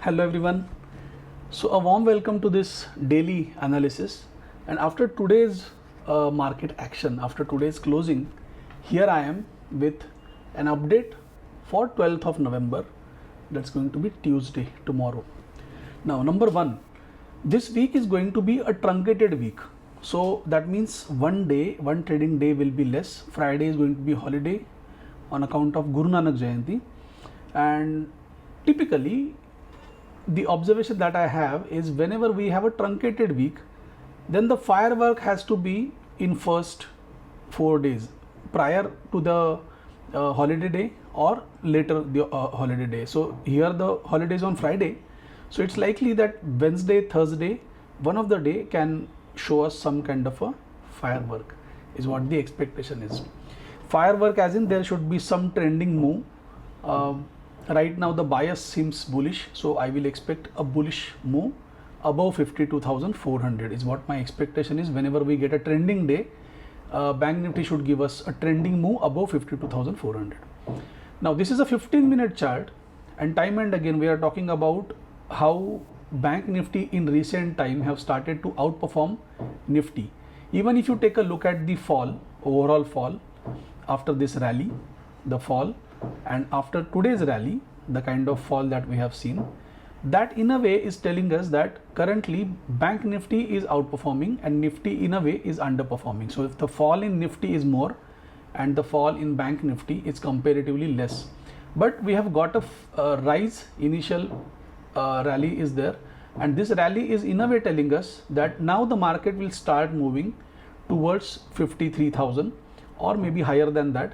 Hello everyone. So a warm welcome to this daily analysis. And after today's market action, after today's closing, here I am with an update for 12th of November. That's going to be Tuesday, tomorrow. Now, number one, this week is going to be a truncated week. So that means one trading day will be less. Friday is going to be holiday on account of Guru Nanak Jayanti. And typically, the observation that I have is whenever we have a truncated week, then the firework has to be in first 4 days prior to the holiday day or later the holiday day. So here the holiday is on Friday, so it's likely that Wednesday, Thursday, one of the day can show us some kind of a firework is what the expectation is. Firework as in there should be some trending move. Right now the bias seems bullish, so I will expect a bullish move above 52,400 is what my expectation is. Whenever we get a trending day, Bank Nifty should give us a trending move above 52,400. Now this is a 15-minute chart, and time and again we are talking about how Bank Nifty in recent time have started to outperform Nifty. Even if you take a look at the fall, overall fall after this rally, the fall, and after today's rally, the kind of fall that we have seen, that in a way is telling us that currently Bank Nifty is outperforming and Nifty in a way is underperforming. So if the fall in Nifty is more and the fall in Bank Nifty is comparatively less, but we have got a rise, initial rally is there, and this rally is in a way telling us that now the market will start moving towards 53,000 or maybe higher than that.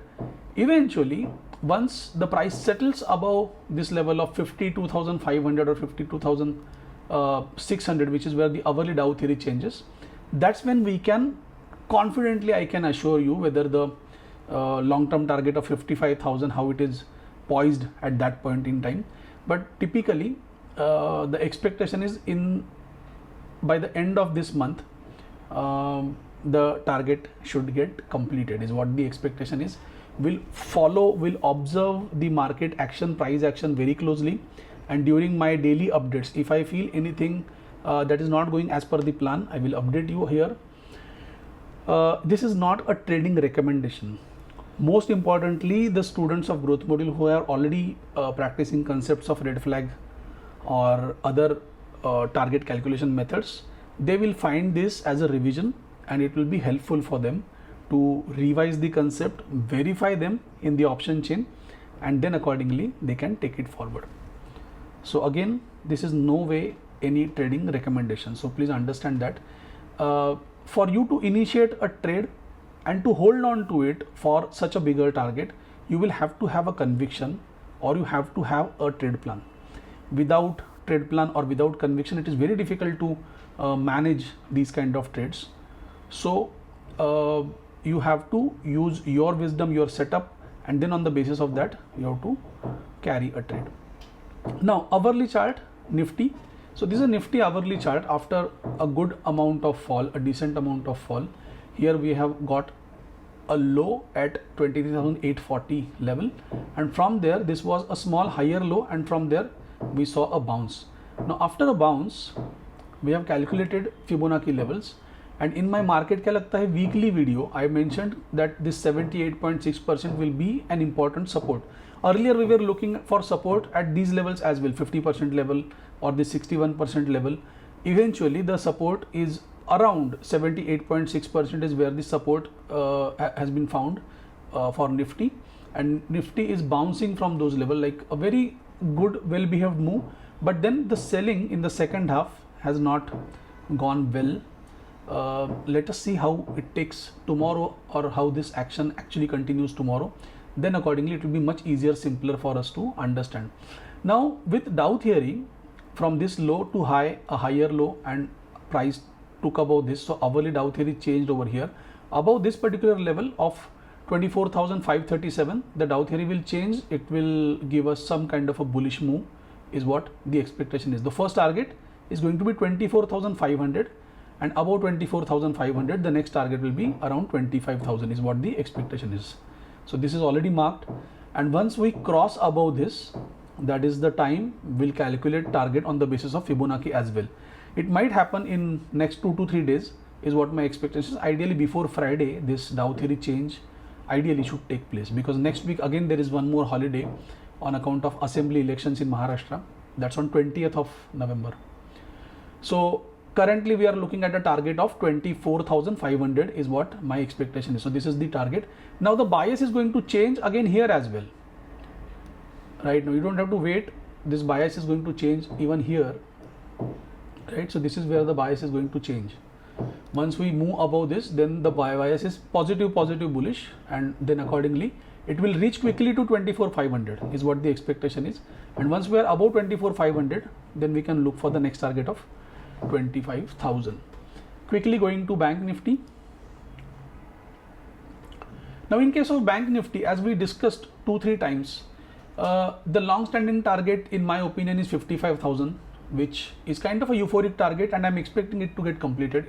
Eventually, once the price settles above this level of 52,500 or 52,600, which is where the hourly Dow theory changes, that's when we can confidently, I can assure you, whether the long-term target of 55,000, how it is poised at that point in time. But typically, the expectation is by the end of this month, the target should get completed is what the expectation is. Will observe the market action, price action very closely, and during my daily updates, if I feel anything that is not going as per the plan, I will update you here. This is not a trading recommendation. Most importantly, the students of growth module who are already practicing concepts of red flag or other target calculation methods, they will find this as a revision and it will be helpful for them to revise the concept, verify them in the option chain, and then accordingly they can take it forward. So again, this is no way any trading recommendation, so please understand that. For you to initiate a trade and to hold on to it for such a bigger target, you will have to have a conviction or you have to have a trade plan. Without trade plan or without conviction, it is very difficult to manage these kind of trades. So you have to use your wisdom, your setup, and then on the basis of that you have to carry a trade. Now hourly chart, Nifty. So this is a Nifty hourly chart after a good amount of fall, a decent amount of fall. Here we have got a low at 23,840 level, and from there this was a small higher low, and from there we saw a bounce. Now after a bounce, we have calculated Fibonacci levels. And in my market kya lagta hai weekly video, I mentioned that this 78.6% will be an important support. Earlier we were looking for support at these levels as well, 50% level or the 61% level. Eventually the support is around 78.6% is where the support has been found for Nifty, and Nifty is bouncing from those levels like a very good well behaved move, but then the selling in the second half has not gone well. Let us see how it takes tomorrow or how this action actually continues tomorrow. Then accordingly it will be much easier, simpler for us to understand. Now with Dow theory, from this low to high, a higher low, and price took above this. So hourly Dow theory changed over here. Above this particular level of 24,537, the Dow theory will change. It will give us some kind of a bullish move is what the expectation is. The first target is going to be 24,500. And above 24,500, the next target will be around 25,000 is what the expectation is. So this is already marked, and once we cross above this, that is the time we'll calculate target on the basis of Fibonacci as well. It might happen in next 2 to 3 days is what my expectation is. Ideally before Friday, this Dow theory change ideally should take place, because next week again there is one more holiday on account of assembly elections in Maharashtra. That's on 20th of November. So currently we are looking at a target of 24,500 is what my expectation is. So this is the target. Now the bias is going to change again here as well. Right now you don't have to wait. This bias is going to change even here. Right. So this is where the bias is going to change. Once we move above this, then the bias is positive bullish, and then accordingly it will reach quickly to 24,500 is what the expectation is. And once we are above 24,500, then we can look for the next target of 25,000. Quickly going to Bank Nifty. Now in case of Bank Nifty, as we discussed 2-3 times, the long standing target in my opinion is 55,000, which is kind of a euphoric target, and I'm expecting it to get completed.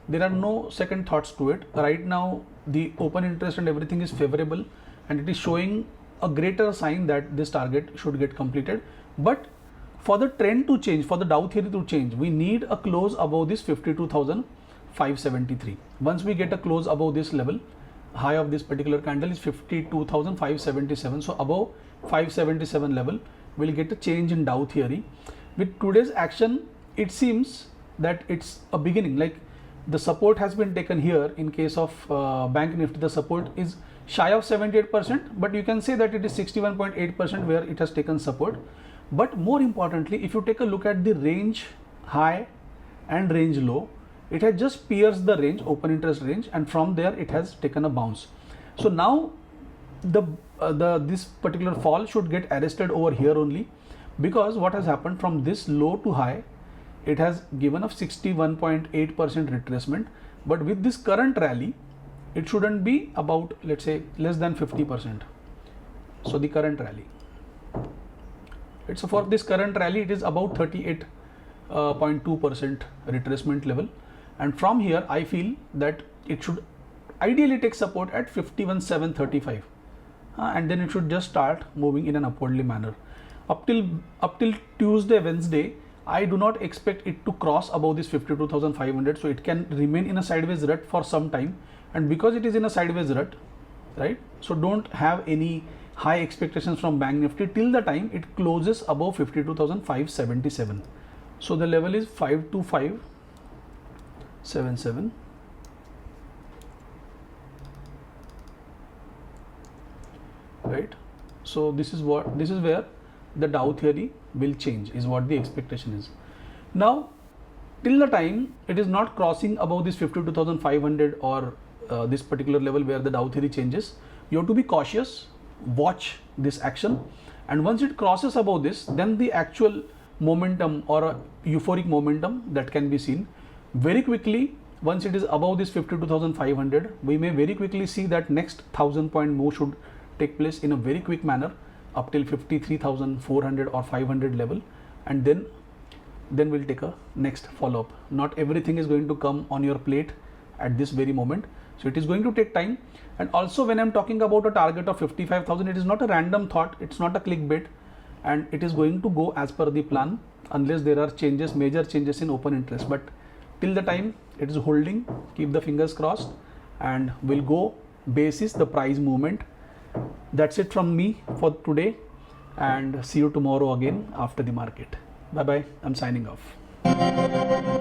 There are no second thoughts to it. Right now the open interest and everything is favorable, and it is showing a greater sign that this target should get completed. But for the trend to change, for the Dow theory to change, we need a close above this 52,573. Once we get a close above this level, high of this particular candle is 52,577. So above 577 level, we'll get a change in Dow theory. With today's action, it seems that it's a beginning. Like the support has been taken here. In case of Bank Nifty, the support is shy of 78%, but you can say that it is 61.8% where it has taken support. But more importantly, if you take a look at the range high and range low, it has just pierced the range, open interest range, and from there it has taken a bounce. So now this particular fall should get arrested over here only, because what has happened from this low to high, it has given a 61.8% retracement. But with this current rally, it shouldn't be about, let's say, less than 50%. So the current rally, so for this current rally, it is about 38.2% retracement level, and from here I feel that it should ideally take support at 51,735, and then it should just start moving in an upwardly manner. Up till Tuesday, Wednesday, I do not expect it to cross above this 52,500, so it can remain in a sideways rut for some time. And because it is in a sideways rut, right, so don't have any high expectations from Bank Nifty till the time it closes above 52,577. So the level is 52577. Right. So this is where the Dow theory will change, is what the expectation is. Now till the time it is not crossing above this 52,500 or this particular level where the Dow theory changes, you have to be cautious, watch this action, and once it crosses above this, then the actual momentum or a euphoric momentum that can be seen very quickly. Once it is above this 52,500, we may very quickly see that next 1,000 point move should take place in a very quick manner up till 53,400 or 500 level, and then we'll take a next follow up. Not everything is going to come on your plate at this very moment, so it is going to take time. And also, when I'm talking about a target of 55,000, it is not a random thought, it's not a clickbait, and it is going to go as per the plan unless there are changes, major changes in open interest. But till the time it is holding, keep the fingers crossed, and we'll go basis the price movement. That's it from me for today, and see you tomorrow again after the market. Bye bye. I'm signing off.